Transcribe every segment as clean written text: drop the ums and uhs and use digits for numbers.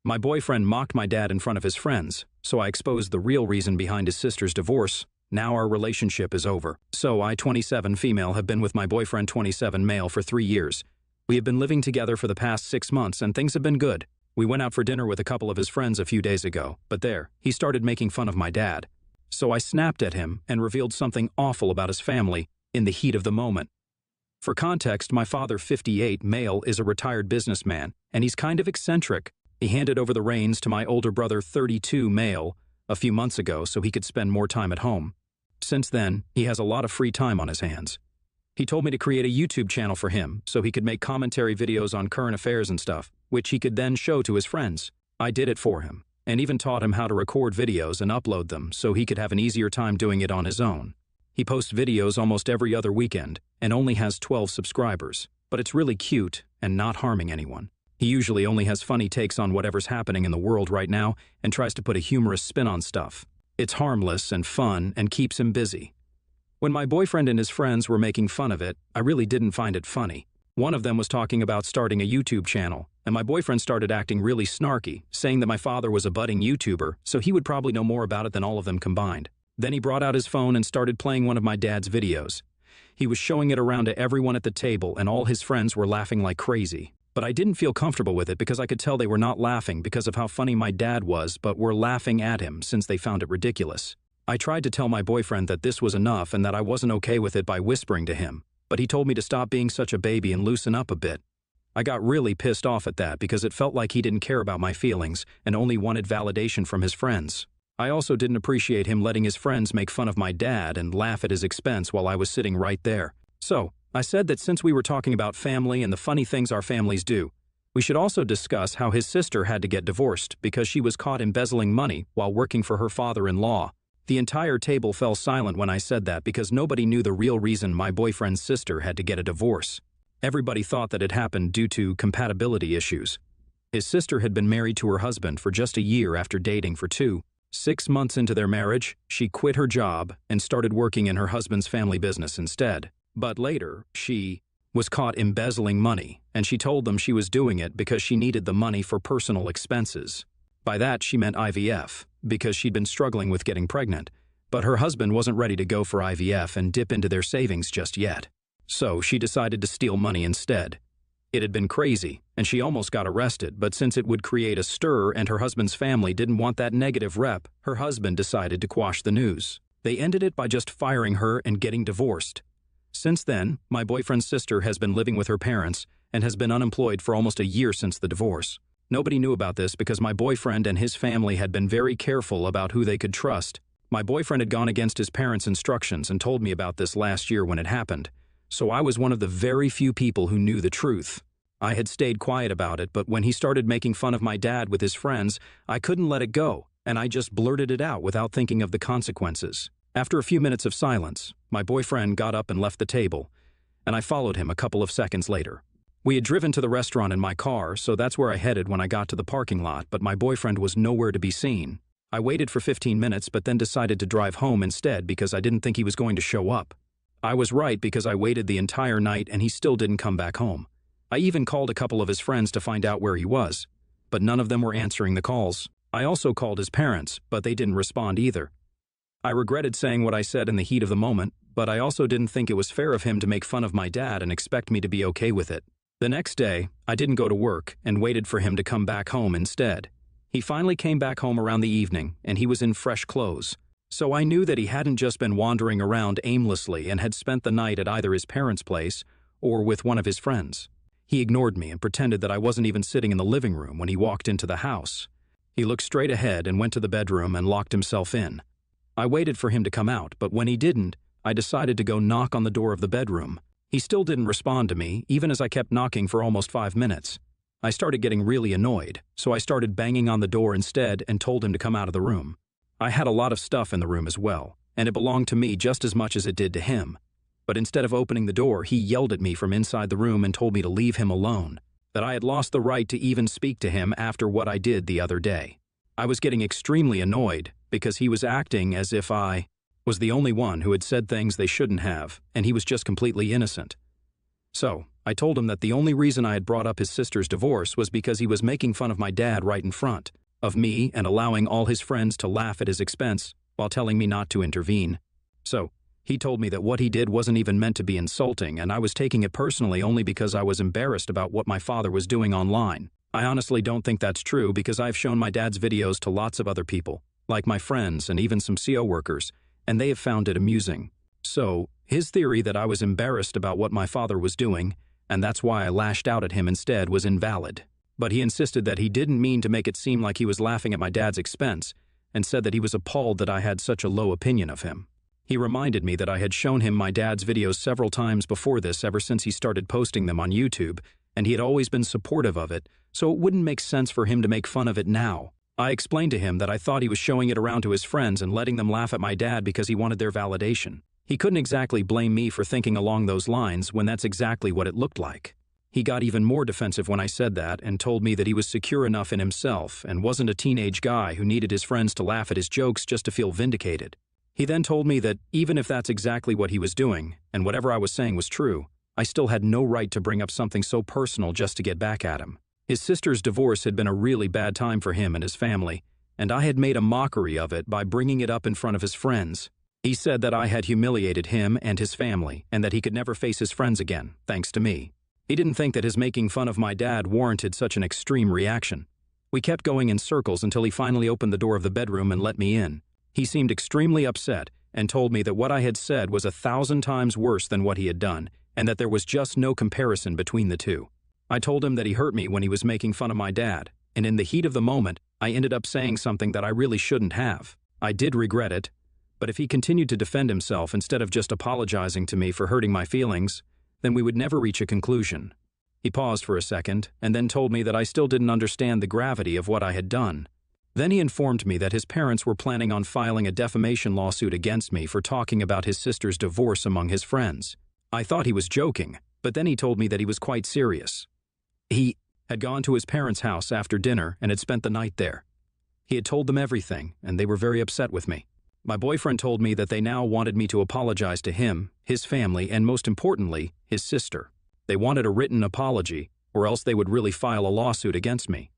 My boyfriend mocked my dad in front of his friends, so I exposed the real reason behind his sister's divorce. Now our relationship is over. So I, 27 female, have been with my boyfriend, 27 male, for 3 years. We have been living together for the past 6 months and things have been good. We went out for dinner with a couple of his friends a few days ago, but there, he started making fun of my dad. So I snapped at him and revealed something awful about his family in the heat of the moment. For context, my father, 58 male, is a retired businessman, and he's kind of eccentric. He handed over the reins to my older brother, 32 male, a few months ago so he could spend more time at home. Since then, he has a lot of free time on his hands. He told me to create a YouTube channel for him so he could make commentary videos on current affairs and stuff, which he could then show to his friends. I did it for him, and even taught him how to record videos and upload them so he could have an easier time doing it on his own. He posts videos almost every other weekend and only has 12 subscribers, but it's really cute and not harming anyone. He usually only has funny takes on whatever's happening in the world right now and tries to put a humorous spin on stuff. It's harmless and fun and keeps him busy. When my boyfriend and his friends were making fun of it, I really didn't find it funny. One of them was talking about starting a YouTube channel, and my boyfriend started acting really snarky, saying that my father was a budding YouTuber, so he would probably know more about it than all of them combined. Then he brought out his phone and started playing one of my dad's videos. He was showing it around to everyone at the table, and all his friends were laughing like crazy. But I didn't feel comfortable with it because I could tell they were not laughing because of how funny my dad was, but were laughing at him since they found it ridiculous. I tried to tell my boyfriend that this was enough and that I wasn't okay with it by whispering to him, but he told me to stop being such a baby and loosen up a bit. I got really pissed off at that because it felt like he didn't care about my feelings and only wanted validation from his friends. I also didn't appreciate him letting his friends make fun of my dad and laugh at his expense while I was sitting right there. So, I said that since we were talking about family and the funny things our families do, we should also discuss how his sister had to get divorced because she was caught embezzling money while working for her father-in-law. The entire table fell silent when I said that because nobody knew the real reason my boyfriend's sister had to get a divorce. Everybody thought that it happened due to compatibility issues. His sister had been married to her husband for just a year after dating for 6 months into their marriage, she quit her job and started working in her husband's family business instead. But later, she was caught embezzling money, and she told them she was doing it because she needed the money for personal expenses. By that, she meant IVF, because she'd been struggling with getting pregnant, but her husband wasn't ready to go for IVF and dip into their savings just yet. So she decided to steal money instead. It had been crazy, and she almost got arrested, but since it would create a stir and her husband's family didn't want that negative rep, her husband decided to quash the news. They ended it by just firing her and getting divorced. Since then, my boyfriend's sister has been living with her parents and has been unemployed for almost a year since the divorce. Nobody knew about this because my boyfriend and his family had been very careful about who they could trust. My boyfriend had gone against his parents' instructions and told me about this last year when it happened. So I was one of the very few people who knew the truth. I had stayed quiet about it, but when he started making fun of my dad with his friends, I couldn't let it go, and I just blurted it out without thinking of the consequences. After a few minutes of silence, my boyfriend got up and left the table, and I followed him a couple of seconds later. We had driven to the restaurant in my car, so that's where I headed when I got to the parking lot, but my boyfriend was nowhere to be seen. I waited for 15 minutes but then decided to drive home instead because I didn't think he was going to show up. I was right because I waited the entire night and he still didn't come back home. I even called a couple of his friends to find out where he was, but none of them were answering the calls. I also called his parents, but they didn't respond either. I regretted saying what I said in the heat of the moment, but I also didn't think it was fair of him to make fun of my dad and expect me to be okay with it. The next day, I didn't go to work and waited for him to come back home instead. He finally came back home around the evening, and he was in fresh clothes. So I knew that he hadn't just been wandering around aimlessly and had spent the night at either his parents' place or with one of his friends. He ignored me and pretended that I wasn't even sitting in the living room when he walked into the house. He looked straight ahead and went to the bedroom and locked himself in. I waited for him to come out, but when he didn't, I decided to go knock on the door of the bedroom. He still didn't respond to me, even as I kept knocking for almost 5 minutes. I started getting really annoyed, so I started banging on the door instead and told him to come out of the room. I had a lot of stuff in the room as well, and it belonged to me just as much as it did to him. But instead of opening the door, he yelled at me from inside the room and told me to leave him alone, that I had lost the right to even speak to him after what I did the other day. I was getting extremely annoyed because he was acting as if I was the only one who had said things they shouldn't have, and he was just completely innocent. So, I told him that the only reason I had brought up his sister's divorce was because he was making fun of my dad right in front of me and allowing all his friends to laugh at his expense while telling me not to intervene. So, he told me that what he did wasn't even meant to be insulting, and I was taking it personally only because I was embarrassed about what my father was doing online. I honestly don't think that's true because I've shown my dad's videos to lots of other people, like my friends and even some CO workers, and they have found it amusing. So, his theory that I was embarrassed about what my father was doing, and that's why I lashed out at him instead, was invalid. But he insisted that he didn't mean to make it seem like he was laughing at my dad's expense, and said that he was appalled that I had such a low opinion of him. He reminded me that I had shown him my dad's videos several times before this ever since he started posting them on YouTube, and he had always been supportive of it, so it wouldn't make sense for him to make fun of it now. I explained to him that I thought he was showing it around to his friends and letting them laugh at my dad because he wanted their validation. He couldn't exactly blame me for thinking along those lines when that's exactly what it looked like. He got even more defensive when I said that and told me that he was secure enough in himself and wasn't a teenage guy who needed his friends to laugh at his jokes just to feel vindicated. He then told me that even if that's exactly what he was doing, and whatever I was saying was true, I still had no right to bring up something so personal just to get back at him. His sister's divorce had been a really bad time for him and his family, and I had made a mockery of it by bringing it up in front of his friends. He said that I had humiliated him and his family, and that he could never face his friends again, thanks to me. He didn't think that his making fun of my dad warranted such an extreme reaction. We kept going in circles until he finally opened the door of the bedroom and let me in. He seemed extremely upset and told me that what I had said was 1,000 times worse than what he had done, and that there was just no comparison between the two. I told him that he hurt me when he was making fun of my dad, and in the heat of the moment, I ended up saying something that I really shouldn't have. I did regret it, but if he continued to defend himself instead of just apologizing to me for hurting my feelings, then we would never reach a conclusion. He paused for a second and then told me that I still didn't understand the gravity of what I had done. Then he informed me that his parents were planning on filing a defamation lawsuit against me for talking about his sister's divorce among his friends. I thought he was joking, but then he told me that he was quite serious. He had gone to his parents' house after dinner and had spent the night there. He had told them everything, and they were very upset with me. My boyfriend told me that they now wanted me to apologize to him, his family, and most importantly, his sister. They wanted a written apology, or else they would really file a lawsuit against me.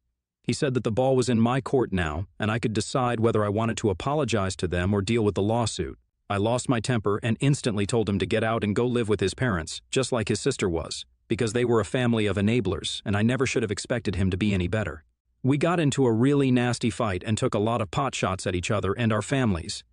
He said that the ball was in my court now, and I could decide whether I wanted to apologize to them or deal with the lawsuit. I lost my temper and instantly told him to get out and go live with his parents, just like his sister was, because they were a family of enablers, and I never should have expected him to be any better. We got into a really nasty fight and took a lot of pot shots at each other and our families.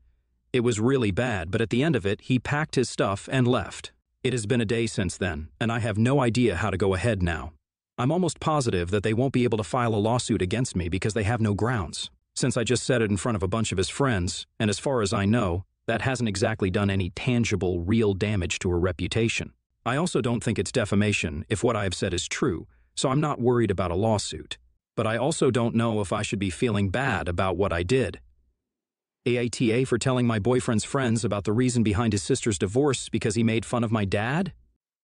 It was really bad, but at the end of it, he packed his stuff and left. It has been a day since then, and I have no idea how to go ahead now. I'm almost positive that they won't be able to file a lawsuit against me because they have no grounds, since I just said it in front of a bunch of his friends, and as far as I know, that hasn't exactly done any tangible, real damage to her reputation. I also don't think it's defamation if what I have said is true, so I'm not worried about a lawsuit. But I also don't know if I should be feeling bad about what I did. AITA for telling my boyfriend's friends about the reason behind his sister's divorce because he made fun of my dad?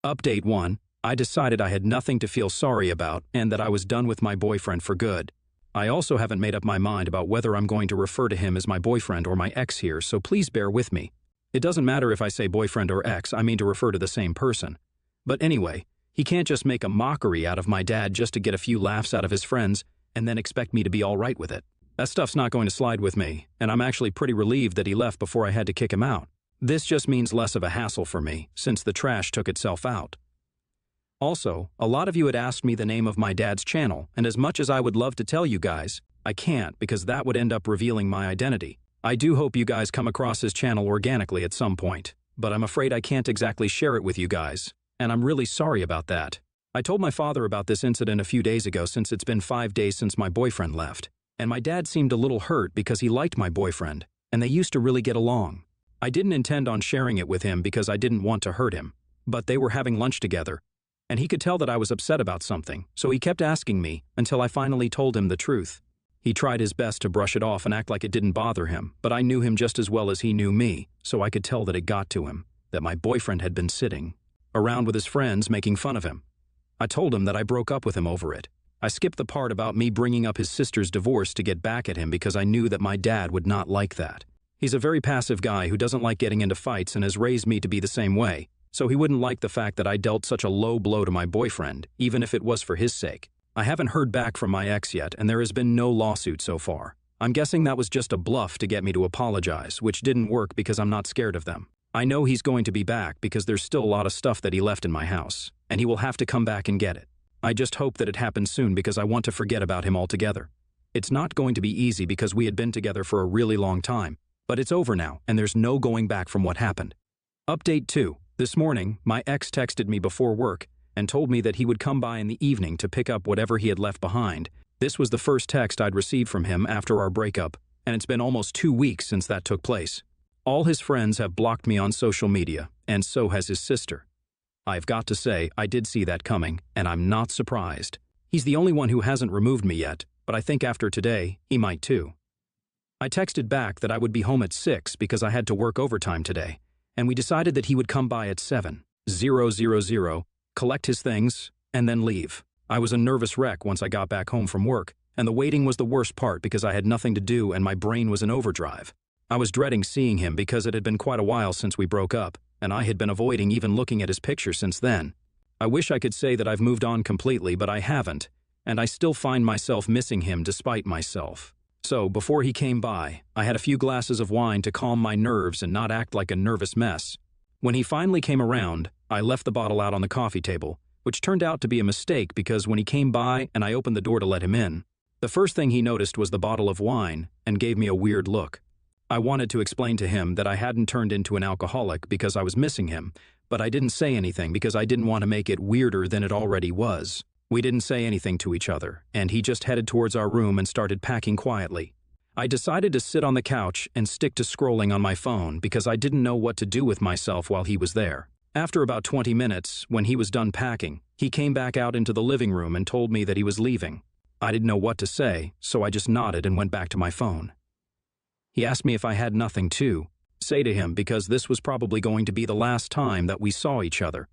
Update 1. I decided I had nothing to feel sorry about and that I was done with my boyfriend for good. I also haven't made up my mind about whether I'm going to refer to him as my boyfriend or my ex here, so please bear with me. It doesn't matter if I say boyfriend or ex, I mean to refer to the same person. But anyway, he can't just make a mockery out of my dad just to get a few laughs out of his friends and then expect me to be all right with it. That stuff's not going to slide with me, and I'm actually pretty relieved that he left before I had to kick him out. This just means less of a hassle for me, since the trash took itself out. Also, a lot of you had asked me the name of my dad's channel, and as much as I would love to tell you guys, I can't because that would end up revealing my identity. I do hope you guys come across his channel organically at some point, but I'm afraid I can't exactly share it with you guys, and I'm really sorry about that. I told my father about this incident a few days ago since it's been 5 days since my boyfriend left, and my dad seemed a little hurt because he liked my boyfriend, and they used to really get along. I didn't intend on sharing it with him because I didn't want to hurt him, but they were having lunch together, and he could tell that I was upset about something, so he kept asking me until I finally told him the truth. He tried his best to brush it off and act like it didn't bother him, but I knew him just as well as he knew me, so I could tell that it got to him, that my boyfriend had been sitting around with his friends making fun of him. I told him that I broke up with him over it. I skipped the part about me bringing up his sister's divorce to get back at him because I knew that my dad would not like that. He's a very passive guy who doesn't like getting into fights and has raised me to be the same way, so he wouldn't like the fact that I dealt such a low blow to my boyfriend, even if it was for his sake. I haven't heard back from my ex yet, and there has been no lawsuit so far. I'm guessing that was just a bluff to get me to apologize, which didn't work because I'm not scared of them. I know he's going to be back because there's still a lot of stuff that he left in my house, and he will have to come back and get it. I just hope that it happens soon because I want to forget about him altogether. It's not going to be easy because we had been together for a really long time, but it's over now, and there's no going back from what happened. Update 2. This morning, my ex texted me before work and told me that he would come by in the evening to pick up whatever he had left behind. This was the first text I'd received from him after our breakup, and it's been almost 2 weeks since that took place. All his friends have blocked me on social media, and so has his sister. I've got to say, I did see that coming, and I'm not surprised. He's the only one who hasn't removed me yet, but I think after today, he might too. I texted back that I would be home at 6 because I had to work overtime today, and we decided that he would come by at 7:000, collect his things, and then leave. I was a nervous wreck once I got back home from work, and the waiting was the worst part because I had nothing to do and my brain was in overdrive. I was dreading seeing him because it had been quite a while since we broke up, and I had been avoiding even looking at his picture since then. I wish I could say that I've moved on completely, but I haven't, and I still find myself missing him despite myself. So, before he came by, I had a few glasses of wine to calm my nerves and not act like a nervous mess. When he finally came around, I left the bottle out on the coffee table, which turned out to be a mistake because when he came by and I opened the door to let him in, the first thing he noticed was the bottle of wine and gave me a weird look. I wanted to explain to him that I hadn't turned into an alcoholic because I was missing him, but I didn't say anything because I didn't want to make it weirder than it already was. We didn't say anything to each other, and he just headed towards our room and started packing quietly. I decided to sit on the couch and stick to scrolling on my phone because I didn't know what to do with myself while he was there. After about 20 minutes, when he was done packing, he came back out into the living room and told me that he was leaving. I didn't know what to say, so I just nodded and went back to my phone. He asked me if I had nothing to say to him because this was probably going to be the last time that we saw each other.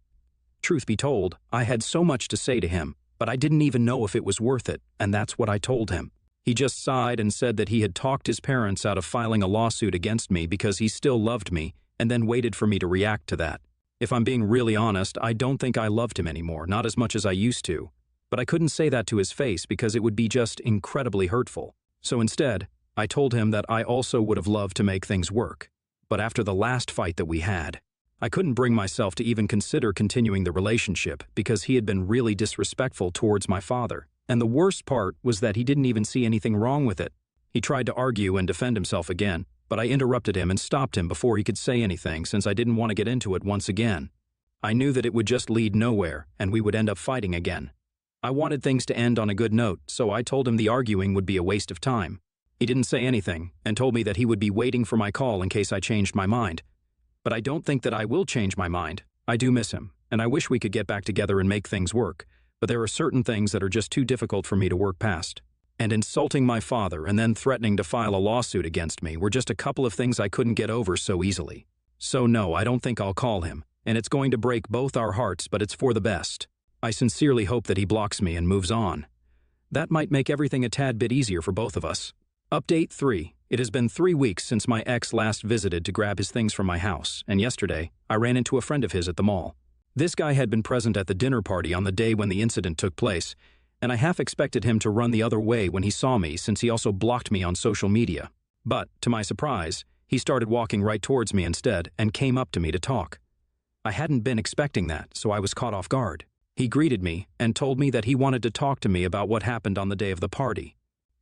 Truth be told, I had so much to say to him, but I didn't even know if it was worth it, and that's what I told him. He just sighed and said that he had talked his parents out of filing a lawsuit against me because he still loved me, and then waited for me to react to that. If I'm being really honest, I don't think I loved him anymore, not as much as I used to. But I couldn't say that to his face because it would be just incredibly hurtful. So instead, I told him that I also would have loved to make things work. But after the last fight that we had, I couldn't bring myself to even consider continuing the relationship because he had been really disrespectful towards my father. And the worst part was that he didn't even see anything wrong with it. He tried to argue and defend himself again, but I interrupted him and stopped him before he could say anything since I didn't want to get into it once again. I knew that it would just lead nowhere and we would end up fighting again. I wanted things to end on a good note, so I told him the arguing would be a waste of time. He didn't say anything and told me that he would be waiting for my call in case I changed my mind. But I don't think that I will change my mind. I do miss him, and I wish we could get back together and make things work, but there are certain things that are just too difficult for me to work past. And insulting my father and then threatening to file a lawsuit against me were just a couple of things I couldn't get over so easily. So no, I don't think I'll call him, and it's going to break both our hearts, but it's for the best. I sincerely hope that he blocks me and moves on. That might make everything a tad bit easier for both of us. Update 3. It has been 3 weeks since my ex last visited to grab his things from my house, and yesterday, I ran into a friend of his at the mall. This guy had been present at the dinner party on the day when the incident took place, and I half expected him to run the other way when he saw me since he also blocked me on social media. But, to my surprise, he started walking right towards me instead and came up to me to talk. I hadn't been expecting that, so I was caught off guard. He greeted me and told me that he wanted to talk to me about what happened on the day of the party.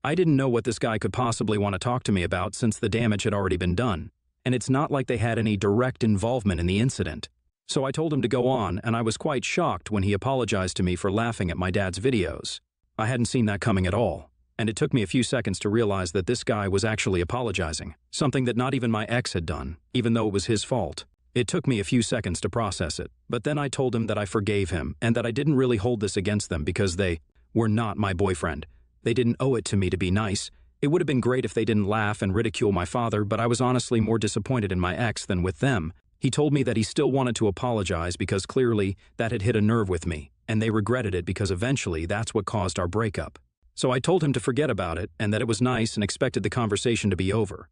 I didn't know what this guy could possibly want to talk to me about since the damage had already been done, and it's not like they had any direct involvement in the incident. So I told him to go on, and I was quite shocked when he apologized to me for laughing at my dad's videos. I hadn't seen that coming at all, and it took me a few seconds to realize that this guy was actually apologizing, something that not even my ex had done, even though it was his fault. It took me a few seconds to process it, but then I told him that I forgave him and that I didn't really hold this against them because they were not my boyfriend. They didn't owe it to me to be nice. It would have been great if they didn't laugh and ridicule my father, but I was honestly more disappointed in my ex than with them. He told me that he still wanted to apologize because clearly that had hit a nerve with me, and they regretted it because eventually that's what caused our breakup. So I told him to forget about it and that it was nice and expected the conversation to be over.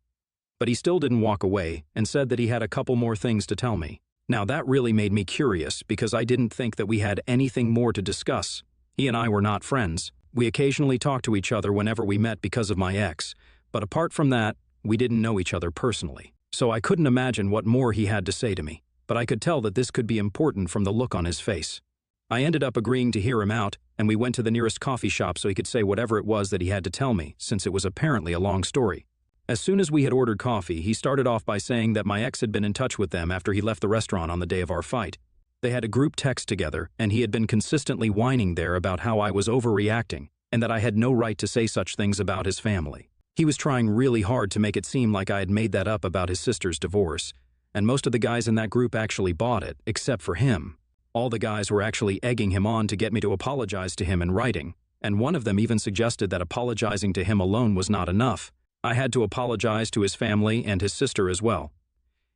But he still didn't walk away and said that he had a couple more things to tell me. Now that really made me curious because I didn't think that we had anything more to discuss. He and I were not friends. We occasionally talked to each other whenever we met because of my ex, but apart from that, we didn't know each other personally. So I couldn't imagine what more he had to say to me, but I could tell that this could be important from the look on his face. I ended up agreeing to hear him out, and we went to the nearest coffee shop so he could say whatever it was that he had to tell me, since it was apparently a long story. As soon as we had ordered coffee, he started off by saying that my ex had been in touch with them after he left the restaurant on the day of our fight. They had a group text together, and he had been consistently whining there about how I was overreacting, and that I had no right to say such things about his family. He was trying really hard to make it seem like I had made that up about his sister's divorce, and most of the guys in that group actually bought it, except for him. All the guys were actually egging him on to get me to apologize to him in writing, and one of them even suggested that apologizing to him alone was not enough. I had to apologize to his family and his sister as well.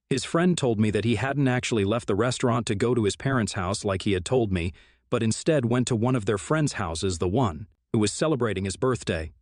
His friend told me that he hadn't actually left the restaurant to go to his parents' house like he had told me, but instead went to one of their friends' houses, the one who was celebrating his birthday,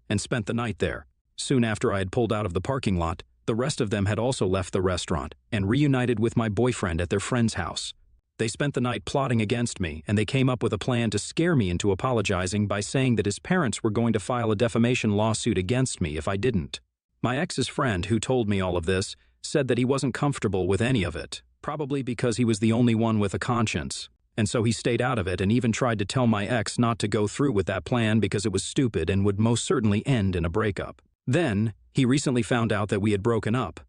and spent the night there. Soon after I had pulled out of the parking lot, the rest of them had also left the restaurant and reunited with my boyfriend at their friend's house. They spent the night plotting against me, and they came up with a plan to scare me into apologizing by saying that his parents were going to file a defamation lawsuit against me if I didn't. My ex's friend, who told me all of this, said that he wasn't comfortable with any of it, probably because he was the only one with a conscience, and so he stayed out of it and even tried to tell my ex not to go through with that plan because it was stupid and would most certainly end in a breakup. Then, he recently found out that we had broken up,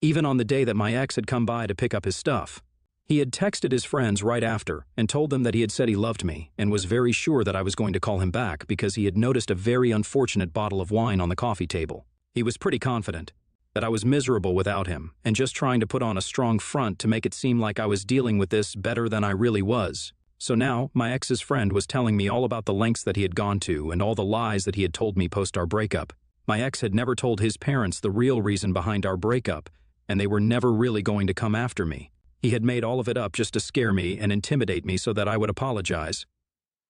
even on the day that my ex had come by to pick up his stuff. He had texted his friends right after and told them that he had said he loved me and was very sure that I was going to call him back because he had noticed a very unfortunate bottle of wine on the coffee table. He was pretty confident that I was miserable without him and just trying to put on a strong front to make it seem like I was dealing with this better than I really was. So now, my ex's friend was telling me all about the lengths that he had gone to and all the lies that he had told me post our breakup. My ex had never told his parents the real reason behind our breakup, and they were never really going to come after me. He had made all of it up just to scare me and intimidate me so that I would apologize.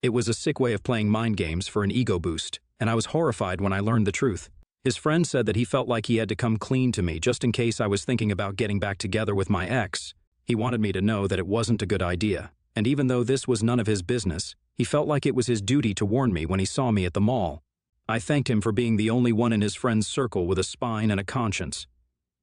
It was a sick way of playing mind games for an ego boost, and I was horrified when I learned the truth. His friend said that he felt like he had to come clean to me just in case I was thinking about getting back together with my ex. He wanted me to know that it wasn't a good idea, and even though this was none of his business, he felt like it was his duty to warn me when he saw me at the mall. I thanked him for being the only one in his friend's circle with a spine and a conscience.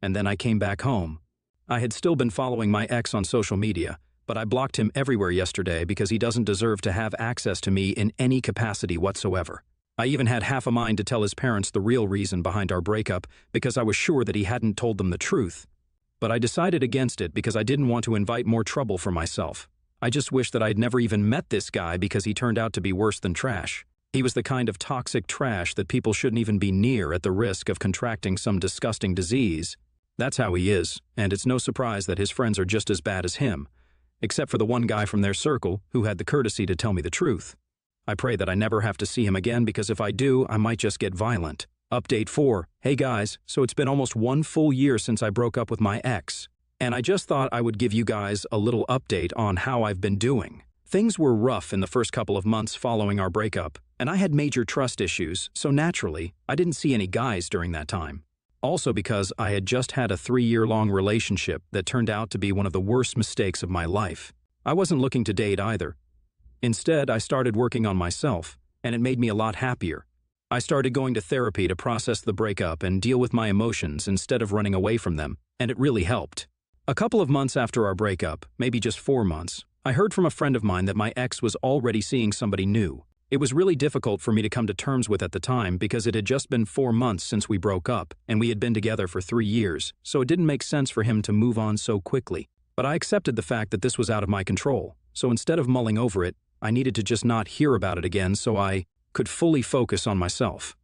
And then I came back home. I had still been following my ex on social media, but I blocked him everywhere yesterday because he doesn't deserve to have access to me in any capacity whatsoever. I even had half a mind to tell his parents the real reason behind our breakup because I was sure that he hadn't told them the truth. But I decided against it because I didn't want to invite more trouble for myself. I just wish that I'd never even met this guy because he turned out to be worse than trash. He was the kind of toxic trash that people shouldn't even be near at the risk of contracting some disgusting disease. That's how he is, and it's no surprise that his friends are just as bad as him, except for the one guy from their circle who had the courtesy to tell me the truth. I pray that I never have to see him again because if I do, I might just get violent. Update 4. Hey guys, so it's been almost 1 full year since I broke up with my ex, and I just thought I would give you guys a little update on how I've been doing. Things were rough in the first couple of months following our breakup, and I had major trust issues, so naturally, I didn't see any guys during that time. Also because I had just had a 3-year-long relationship that turned out to be one of the worst mistakes of my life. I wasn't looking to date either. Instead, I started working on myself, and it made me a lot happier. I started going to therapy to process the breakup and deal with my emotions instead of running away from them, and it really helped. A couple of months after our breakup, maybe just 4 months, I heard from a friend of mine that my ex was already seeing somebody new. It was really difficult for me to come to terms with at the time because it had just been 4 months since we broke up, and we had been together for 3 years, so it didn't make sense for him to move on so quickly. But I accepted the fact that this was out of my control, so instead of mulling over it, I needed to just not hear about it again so I could fully focus on myself.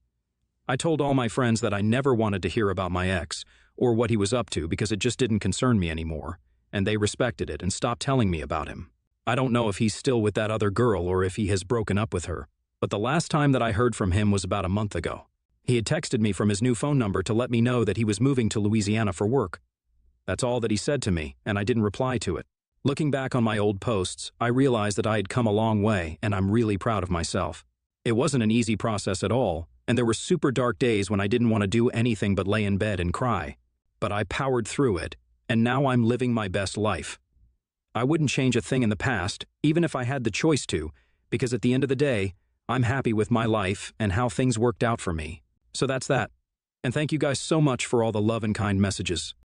I told all my friends that I never wanted to hear about my ex, or what he was up to because it just didn't concern me anymore, and they respected it and stopped telling me about him. I don't know if he's still with that other girl or if he has broken up with her, but the last time that I heard from him was about a month ago. He had texted me from his new phone number to let me know that he was moving to Louisiana for work. That's all that he said to me, and I didn't reply to it. Looking back on my old posts, I realized that I had come a long way, and I'm really proud of myself. It wasn't an easy process at all, and there were super dark days when I didn't want to do anything but lay in bed and cry. But I powered through it, and now I'm living my best life. I wouldn't change a thing in the past, even if I had the choice to, because at the end of the day, I'm happy with my life and how things worked out for me. So that's that. And thank you guys so much for all the love and kind messages.